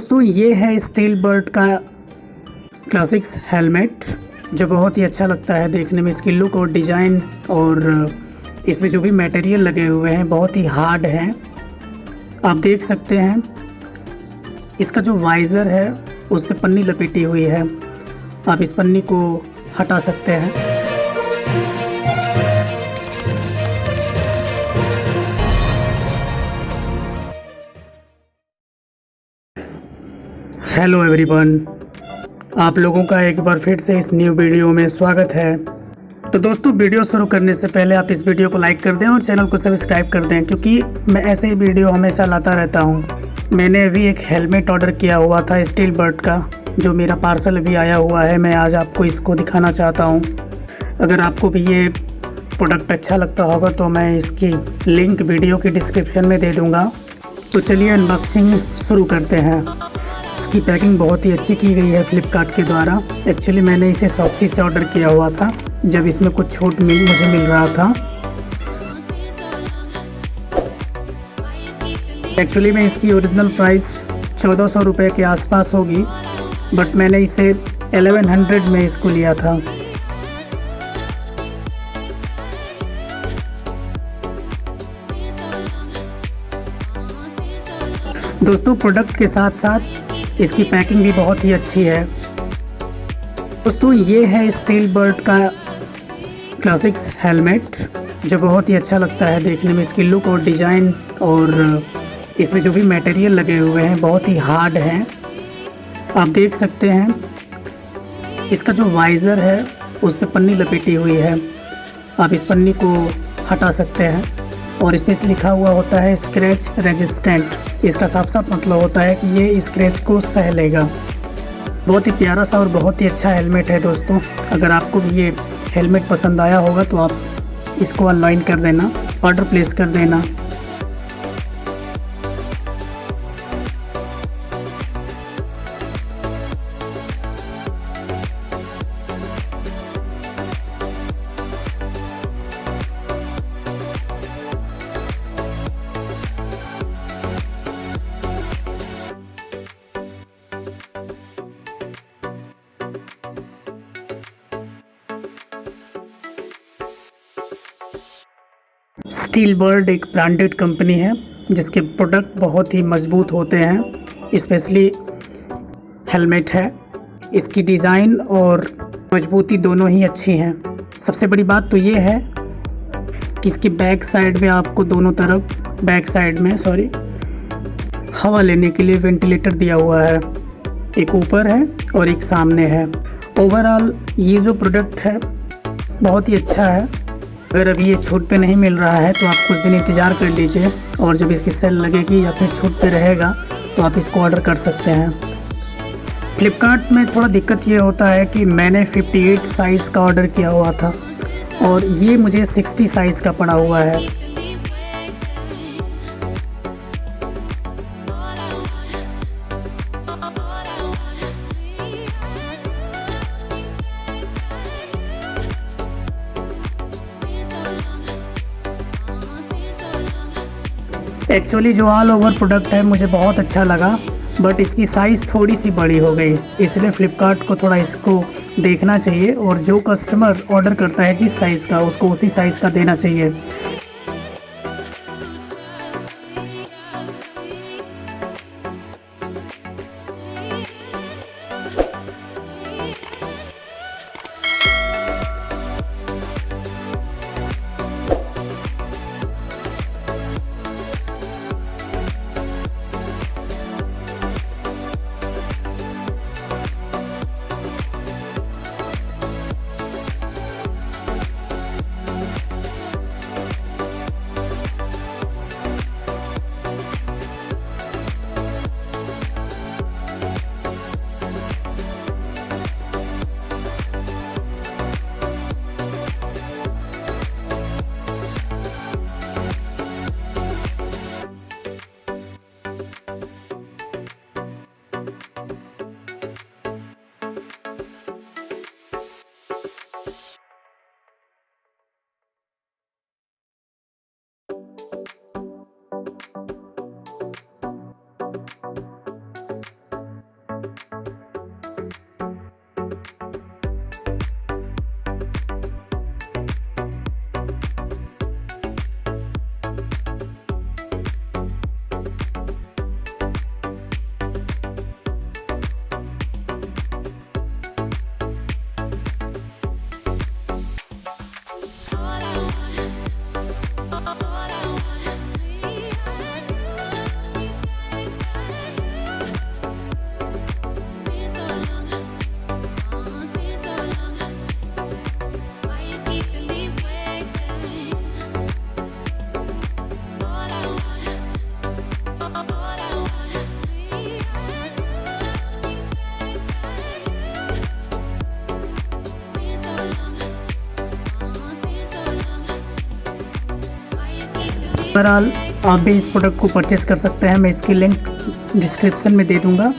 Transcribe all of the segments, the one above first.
दोस्तों ये है स्टील बर्ड का क्लासिक्स हेलमेट, जो बहुत ही अच्छा लगता है देखने में। इसकी लुक और डिज़ाइन और इसमें जो भी मटेरियल लगे हुए हैं बहुत ही हार्ड हैं, आप देख सकते हैं। इसका जो वाइज़र है उस पर पन्नी लपेटी हुई है, आप इस पन्नी को हटा सकते हैं। हेलो एवरीवन, आप लोगों का एक बार फिर से इस न्यू वीडियो में स्वागत है। तो दोस्तों, वीडियो शुरू करने से पहले आप इस वीडियो को लाइक कर दें और चैनल को सब्सक्राइब कर दें, क्योंकि मैं ऐसे ही वीडियो हमेशा लाता रहता हूं। मैंने अभी एक हेलमेट ऑर्डर किया हुआ था स्टील बर्ड का, जो मेरा पार्सल भी आया हुआ है। मैं आज आपको इसको दिखाना चाहता हूं। अगर आपको भी ये प्रोडक्ट अच्छा लगता होगा तो मैं इसकी लिंक वीडियो की डिस्क्रिप्शन में दे दूँगा। तो चलिए अनबॉक्सिंग शुरू करते हैं। इसकी पैकिंग बहुत ही अच्छी की गई है फ्लिपकार्ट के द्वारा। एक्चुअली मैंने इसे शॉप्सी से ऑर्डर किया हुआ था, जब इसमें कुछ छूट मुझे मिल रहा था। एक्चुअली में इसकी ओरिजिनल प्राइस 1400 रुपये के आसपास होगी, बट मैंने इसे 1100 में इसको लिया था। दोस्तों, प्रोडक्ट के साथ साथ इसकी पैकिंग भी बहुत ही अच्छी है। दोस्तों ये है स्टील बर्ड का क्लासिक्स हेलमेट, जो बहुत ही अच्छा लगता है देखने में। इसकी लुक और डिज़ाइन और इसमें जो भी मटेरियल लगे हुए हैं बहुत ही हार्ड हैं, आप देख सकते हैं। इसका जो वाइज़र है उस पर पन्नी लपेटी हुई है, आप इस पन्नी को हटा सकते हैं। और इसमें से लिखा हुआ होता है स्क्रैच रेजिस्टेंट। इसका साफ साफ मतलब होता है कि ये स्क्रैच को सह लेगा। बहुत ही प्यारा सा और बहुत ही अच्छा हेलमेट है दोस्तों। अगर आपको भी ये हेलमेट पसंद आया होगा तो आप इसको ऑनलाइन कर देना, ऑर्डर प्लेस कर देना। स्टील बर्ड एक ब्रांडेड कंपनी है जिसके प्रोडक्ट बहुत ही मजबूत होते हैं, स्पेशली हेलमेट है। इसकी डिज़ाइन और मजबूती दोनों ही अच्छी हैं। सबसे बड़ी बात तो ये है कि इसकी बैक साइड में आपको दोनों तरफ हवा लेने के लिए वेंटिलेटर दिया हुआ है। एक ऊपर है और एक सामने है। ओवरऑल ये जो प्रोडक्ट है बहुत ही अच्छा है। अगर अभी ये छूट पे नहीं मिल रहा है तो आप कुछ दिन इंतज़ार कर लीजिए, और जब इसकी सेल लगेगी या फिर छूट पे रहेगा तो आप इसको ऑर्डर कर सकते हैं। फ्लिपकार्ट में थोड़ा दिक्कत ये होता है कि मैंने 58 साइज़ का ऑर्डर किया हुआ था और ये मुझे 60 साइज़ का पड़ा हुआ है। एक्चुअली जो ऑल ओवर प्रोडक्ट है मुझे बहुत अच्छा लगा, बट इसकी साइज़ थोड़ी सी बड़ी हो गई, इसलिए फ़्लिपकार्ट को थोड़ा इसको देखना चाहिए और जो कस्टमर ऑर्डर करता है जिस साइज़ का उसको उसी साइज़ का देना चाहिए। ओवरऑल आप भी इस प्रोडक्ट को परचेस कर सकते हैं। मैं इसकी लिंक डिस्क्रिप्शन में दे दूंगा।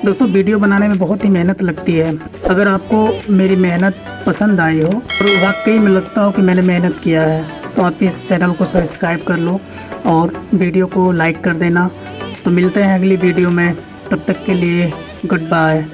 दोस्तों वीडियो बनाने में बहुत ही मेहनत लगती है। अगर आपको मेरी मेहनत पसंद आई हो और वाकई में लगता हो कि मैंने मेहनत किया है तो आप इस चैनल को सब्सक्राइब कर लो और वीडियो को लाइक कर देना। तो मिलते हैं अगली वीडियो में, तब तक के लिए गुड बाय।